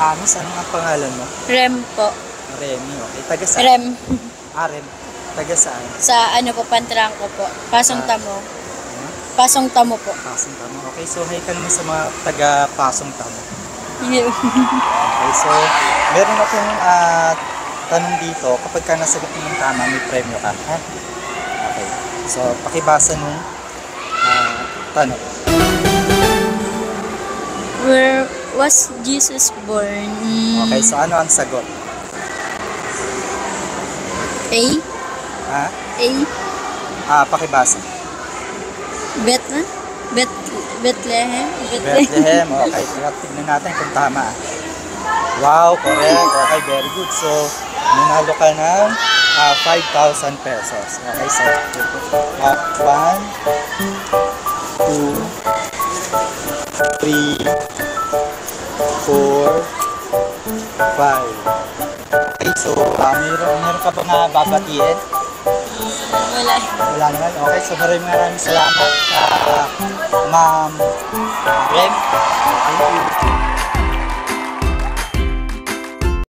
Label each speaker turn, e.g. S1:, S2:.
S1: Miss, anong ang pangalan mo?
S2: Rem po.
S1: Remy, okay. Taga saan?
S2: Rem.
S1: Rem. Taga saan?
S2: Sa ano po, Pantrangko po. Pasong Tamo.
S1: Ano?
S2: Pasong Tamo po.
S1: Pasong Tamo. Okay, so hi ka naman sa mga taga Pasong Tamo.
S2: Yeah.
S1: Okay, so meron akong tanong dito. Kapag ka nasagot mo ng tama, may premyo ka. Ha? Okay. So, pakibasa nung tanong.
S2: Where was Jesus born?
S1: Okay, so ano ang sagot?
S2: A?
S1: Ha?
S2: A?
S1: Pakibasa.
S2: Bethlehem? Bethlehem?
S1: Bethlehem. Okay, tignan natin kung tama. Wow, correct. Okay, very good. So, nanalo ka ng 5,000 pesos. Okay, so 1, 2, 3, 4, 5. Okay, so meron ka ba nga babatiin?
S2: Wala.
S1: Wala naman. Okay, so maraming salamat Ma'am Rem. Thank you.